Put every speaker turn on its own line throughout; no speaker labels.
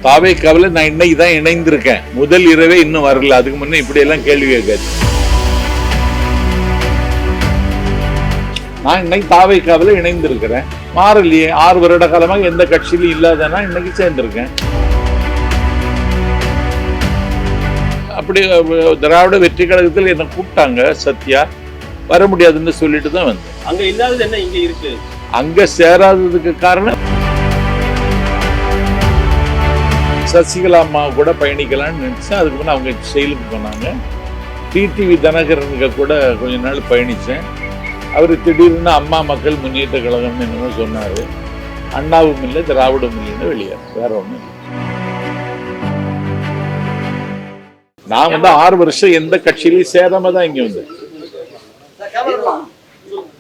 தாவேக்காவில் நான் இன்னைக்கு தான் இணைந்திருக்கேன். முதல் இரவே இன்னும் வரல. அதுக்கு முன்னே இப்படி எல்லாம் கேள்வி கேட்காது. நான் இன்னைக்கு தாவேக்காவில் இணைந்திருக்கிறேன். மாறலையே. 6 வருட காலமாக எந்த கட்சியிலும் இல்லாதனா இன்னைக்கு சேர்ந்திருக்கேன். அப்படி திராவிட வெற்றி கழகத்தில் என்ன கூப்பிட்டாங்க. சத்யா வர முடியாதுன்னு சொல்லிட்டு தான் வந்தேன்.
அங்க இல்லாதது என்ன இங்க இருக்கு? அங்க
சேராததுக்கு காரணம் சசிகலா அம்மா கூட பயணிக்கலாம்னு நினைச்சேன். அதுக்கு முன்னே அவங்க செயலுக்கு போனாங்க. டிடிவி தினகரனுக்கு கூட கொஞ்ச நாள் பயணித்தேன். அவர் திடீர்னு அம்மா மக்கள் முன்னேற்ற கழகம்னு என்னமோ சொன்னார். அண்ணாவும் இல்லை திராவிடம் இல்லைன்னு வெளியேறும். வேற ஒன்றும் இல்லை. நான் 6 வருஷம் எந்த கட்சியிலையும் சேராம தான் இங்கே வந்தேன்.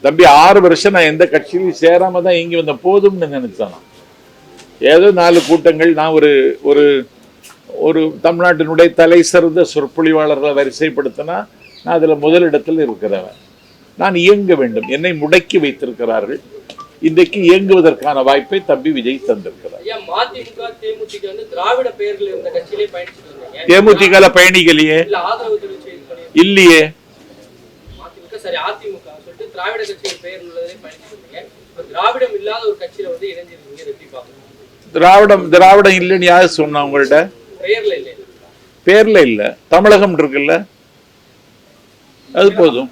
தம்பி 6 வருஷம் நான் எந்த கட்சியிலையும் சேராம தான் இங்கே வந்தேன். போதும்னு நினைச்சேன். ஏதோ 4 கூட்டங்கள். நான் ஒரு தமிழ்நாட்டினுடைய தலை சிறந்த சொற்பொழிவாளர்களை வரிசைப்படுத்தினா நான் அதில் முதலிடத்தில் இருக்கிறவன். நான் இயங்க வேண்டும். என்னை முடக்கி வைத்திருக்கிறார்கள். இன்றைக்கு இயங்குவதற்கான வாய்ப்பை தம்பி விஜய் தந்திருக்கிறார். தேமுதிக பயணிக்கலையே இல்லையே. திராவிடம் இல்லைன்னு யாரு சொன்னா உங்கள்ட்ட? பேர்ல இல்ல, தமிழகம் இருக்குல்ல, அது போதும்.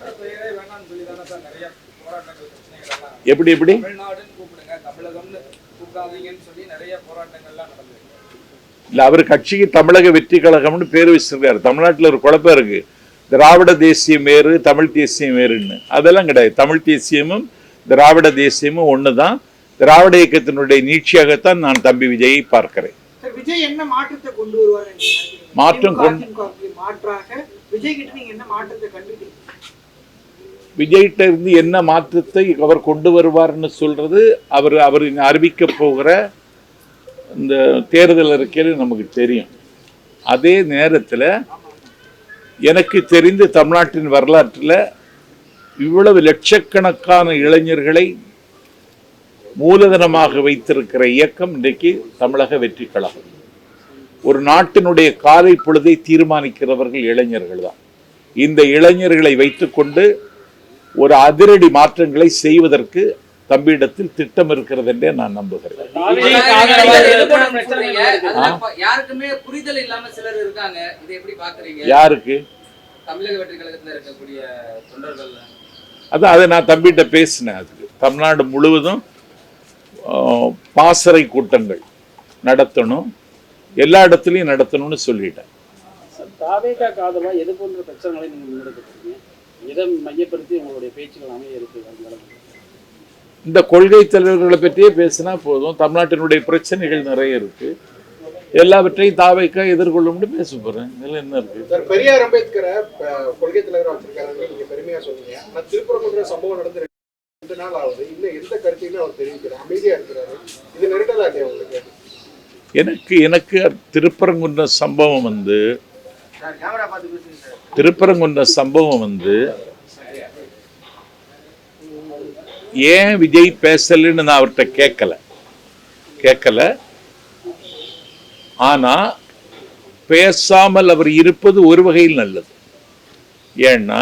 எப்படி எப்படி இல்ல, அவர் கட்சிக்கு தமிழக வெற்றி கழகம்னு பேர் வச்சிருக்காரு. தமிழ்நாட்டில் ஒரு குழப்பம் இருக்கு. திராவிட தேசியம் வேறு, தமிழ் தேசியம் வேறுன்னு. அதெல்லாம் கிடையாது. தமிழ் தேசியமும் திராவிட தேசியமும் ஒண்ணுதான். திராவிட இயக்கத்தினுடைய நீட்சியாகத்தான் நான் தம்பி விஜயை பார்க்கிறேன்.
விஜய் என்ன மாற்றத்தை கொண்டு வருவார்?
விஜய்கிட்ட இருந்து என்ன மாற்றத்தை அவர் கொண்டு வருவார்னு சொல்றது அவர் அறிவிக்க போகிற இந்த தேர்தல் அறிக்கையில் நமக்கு தெரியும். அதே நேரத்தில் எனக்கு தெரிந்து தமிழ்நாட்டின் வரலாற்றில் இவ்வளவு லட்சக்கணக்கான இளைஞர்களை மூலதனமாக வைத்திருக்கிற இயக்கம் இன்றைக்கு தமிழக வெற்றி கழகம். ஒரு நாட்டினுடைய காலை பொழுதை தீர்மானிக்கிறவர்கள் இளைஞர்கள் தான். இந்த இளைஞர்களை வைத்துக்கொண்டு ஒரு அதிரடி மாற்றங்களை செய்வதற்கு தம்பியிடத்தில் திட்டம் இருக்கிறது என்றே நான் நம்புகிறேன்.
யாருக்குமே புரிதல் இல்லாம சிலர் இருக்காங்க. இதை எப்படி பாக்குறீங்க?
யாருக்கு?
தமிழக வெற்றி கழகத்தில் இருக்கக்கூடிய தொண்டர்கள்.
அதான் அதை நான் தம்பிகிட்ட பேசினேன். அதுக்கு தமிழ்நாடு முழுவதும் பாசறை கூட்டங்கள் நடத்தணும், எல்லா இடத்துலையும் நடத்தணும்னு சொல்லிட்டேன்.
தாவேகா காதலா எது போன்ற பிரச்சனைகளை நீங்க முன்னெடுக்கிறீங்க? எதை மையப்படுத்தி உங்களுடைய பேச்சுகள் அமைய இருக்கு?
இந்த கொள்கை தலைவர்களை பற்றியே பேசினா போதும். தமிழ்நாட்டினுடைய பிரச்சனைகள் நிறைய இருக்கு. எல்லாவற்றையும் தாவேகா எதிர்கொள்ளும்னு பேச போறேன். இதுல என்ன இருக்கு?
பெரியார் அம்பேத்கரை கொள்கை தலைவராக வச்சிருக்காரு, நீங்க பெருமையா சொன்னீங்க. ஆனா திருப்பரங்குன்ற சம்பவம் நடந்து 2 நாள் ஆகுது. இன்னும் எந்த கருத்தையுமே அவர் தெரிவிக்கிறார், அமைதியா இருக்கிறாரு. இது நெருடலா இல்லையா உங்களுக்கு?
எனக்கு திருப்பரங்குன்ற சம்பவம் வந்து ஏன் விஜய் பேசலன்னு நான் அவர்கிட்ட கேட்கல. ஆனா பேசாமல் அவர் இருப்பது ஒரு வகையில் நல்லது. ஏன்னா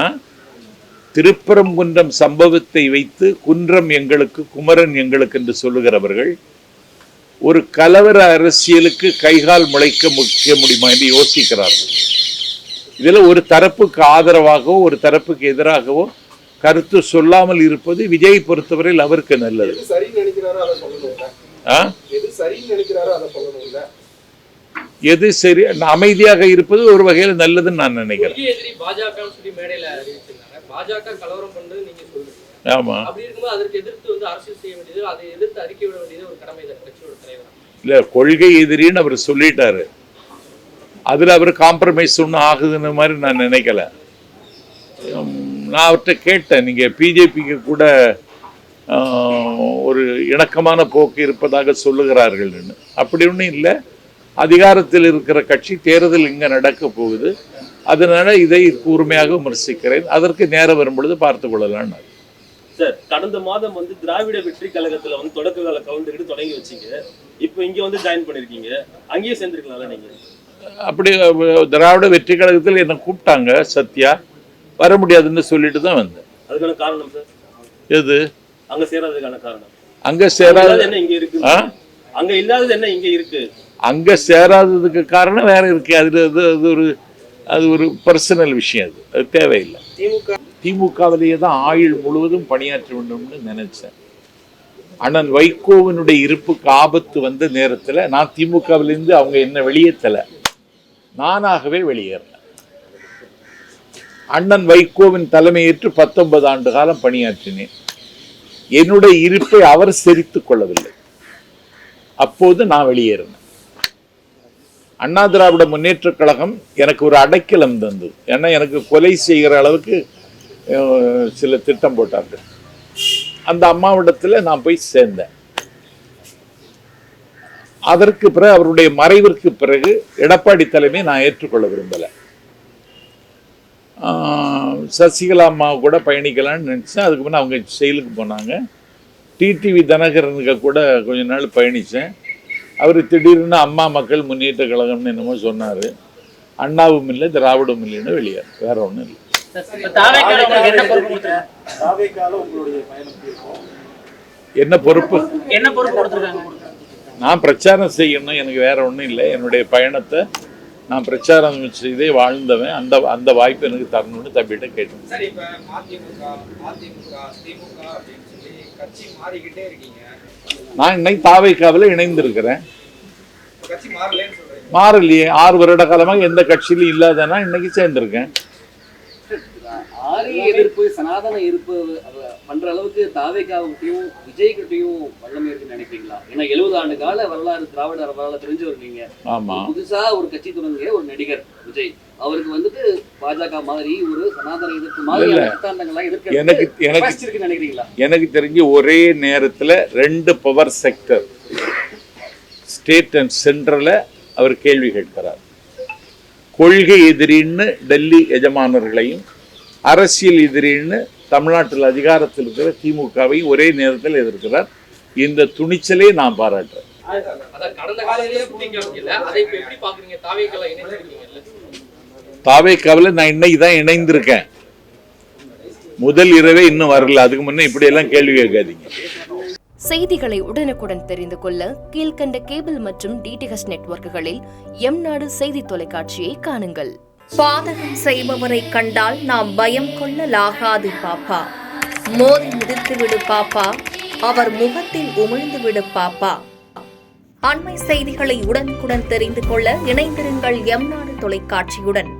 திருப்பரங்குன்றம் சம்பவத்தை வைத்து குன்றம் எங்களுக்கு, குமரன் எங்களுக்கு என்று சொல்லுகிறவர்கள் ஒரு கலவர அரசியலுக்கு கைகால் முளைக்க முடியுமா என்று யோசிக்கிறார்கள். இதுல ஒரு தரப்புக்கு ஆதரவாகவோ ஒரு தரப்புக்கு எதிராகவோ கருத்து சொல்லாமல் இருப்பது விஜய் பொறுத்தவரையில் அவருக்கு நல்லது. எது சரி, அமைதியாக இருப்பது ஒரு வகையில் நல்லதுன்னு நான் நினைக்கிறேன். ஆமா, இல்ல கொள்கை எதிரின்னு அவர் சொல்லிட்டாரு. அதுல அவர் காம்ப்ரமைஸ் ஒன்றும் ஆகுதுன்னு மாதிரி நான் நினைக்கல. நான் அவர்கிட்ட கேட்டேன், நீங்க பிஜேபிக்கு கூட ஒரு இணக்கமான போக்கு இருப்பதாக சொல்லுகிறார்கள்னு. அப்படி ஒன்றும் இல்லை. அதிகாரத்தில் இருக்கிற கட்சி தேர்தல் இங்கே நடக்க போகுது. அதனால இதை கூர்மையாக விமர்சிக்கிறேன். அதற்கு நேரம் வரும்பொழுது பார்த்து கொள்ளலாம்.
சார் கடந்த மாதம் வந்து திராவிட வெற்றி கழகத்துல வந்து தொடக்க கால கவுந்துக்கிட்டு தொடங்கி வச்சீங்க. இப்போ இங்க வந்து ஜாயின் பண்ணிருக்கீங்க. அங்கேயே சேர்ந்துருக்கலாம்ல நீங்க?
அப்படி திராவிட வெற்றி கழகத்தில் என்னை கூப்பிட்டாங்க, சத்யா வர முடியாதுன்னு சொல்லிட்டு தான் வந்தேன்.
அதுக்கான காரணம் சார்
எது?
அங்க சேராததுக்கான காரணம்
அங்க சேராத
என்ன இங்க இருக்கு? அங்க இல்லாதது என்ன இங்க இருக்கு?
அங்க சேராததுக்கு காரணம் வேற இருக்கு. அது ஒரு பர்சனல் விஷயம். அது தேவையில்லை. திமுகவிலேயே தான் ஆயுள் முழுவதும் பணியாற்ற வேண்டும்னு நினைச்சேன். அண்ணன் வைகோவினுடைய இருப்புக்கு ஆபத்து வந்த நேரத்தில் நான் திமுகவிலிருந்து அவங்க என்ன வெளியேற்றலை, நானாகவே வெளியேறினேன். அண்ணன் வைகோவின் தலைமையேற்று 19 ஆண்டு காலம் பணியாற்றினேன். என்னுடைய இருப்பை அவர் செறித்துக் கொள்ளவில்லை. அப்போது நான் வெளியேறினேன். அண்ணா திராவிட முன்னேற்ற கழகம் எனக்கு ஒரு அடைக்கலம் தந்தது. ஏன்னா எனக்கு கொலை செய்கிற அளவுக்கு சில திட்டம் போட்டார்கள். அந்த அம்மாவிடத்தில் நான் போய் சேர்ந்தேன். அதற்கு பிறகு அவருடைய மறைவிற்கு பிறகு எடப்பாடி தலைமை நான் ஏற்றுக்கொள்ள விரும்பலை. சசிகலா அம்மா கூட பயணிக்கலான்னு நினச்சேன். அதுக்கு முன்னே அவங்க செயலுக்கு போனாங்க. டிடிவி தினகரனுக்கு கூட கொஞ்ச நாள் பயணித்தேன். அவர் திடீர்னு அம்மா மக்கள் முன்னேற்ற கழகம்னு என்னமோ சொன்னார். அண்ணாவும் இல்லை திராவிடமும் இல்லைன்னு வெளியார், வேற ஒன்றும் இல்லை. என்ன பொறுப்பு? நான் பிரச்சாரம் செய்யணும், எனக்கு வேற ஒன்றும் இல்லை. என்னுடைய பயணத்தை நான் பிரச்சாரம் செய்தே வாழ்ந்தவன். அந்த வாய்ப்பு எனக்கு தரணும்னு தம்பிகிட்ட கேட்டேன். நான் இன்னைக்கு தாவேக்காவில் இணைந்திருக்கிறேன். மாறலையே. 6 வருட காலமாக எந்த கட்சியிலும் இல்லாதனா இன்னைக்கு சேர்ந்திருக்கேன்.
ஆரிய எதிர்ப்பு, சனாதன எதிர்ப்பு பண்ற அளவுக்கு தாவேக்காவுக்கிட்டையும் விஜய்கிட்டையும் வல்லமை இருக்குன்னு நினைக்கிறீங்களா? ஏன்னா 70 ஆண்டு கால வரலாறு, திராவிட வரலாறு தெரிஞ்சவர் நீங்க. ஆமா. புதுசா ஒரு கட்சி தொடங்கிய ஒரு நடிகர் விஜய், அவருக்கு வந்துட்டு பாஜக மாதிரி ஒரு சனாதன எதிர்ப்பு மாதிரி சித்தாந்தங்கள்லாம் எதிர்க்க நினைக்கிறீங்களா? எனக்கு தெரிஞ்சு ஒரே நேரத்துல 2 பவர் செக்டர், ஸ்டேட் அண்ட் சென்ட்ரல அவர் கேள்வி கேட்கிறார். கொள்கை எதிரின்னு டெல்லி எஜமானர்களையும், அரசியல் எதிரின்னு தமிழ்நாட்டில் அதிகாரத்தில் இருக்கிற திமுகவை ஒரே நேரத்தில் எதிர்க்கிறார். இந்த துணிச்சலே நான் பாராட்டுறேன். தாவேக்காவில் நான் இன்னைக்கு தான் இணைந்திருக்கேன். முதல் இரவே இன்னும் வரல. அதுக்கு முன்னே இப்படி எல்லாம் கேள்வி கேட்காதீங்க.
செய்திகளை உடனுக்குடன் தெரிந்து கொள்ள கீழ்கண்ட கேபிள் மற்றும் டிடிஹெச் நெட்வொர்க்குகளில் எம்நாடு செய்தி தொலைக்காட்சியை காணுங்கள்.
பாதகம் செய்பவரை கண்டால் நாம் பயம் கொள்ளலாகாது பாப்பா. மோதி மிதித்து விடு பாப்பா, அவர் முகத்தில் உமிழ்ந்து விடு பாப்பா. அண்மை செய்திகளை உடனுக்குடன் தெரிந்து கொள்ள இணைந்திருங்கள் எம்நாடு தொலைக்காட்சியுடன்.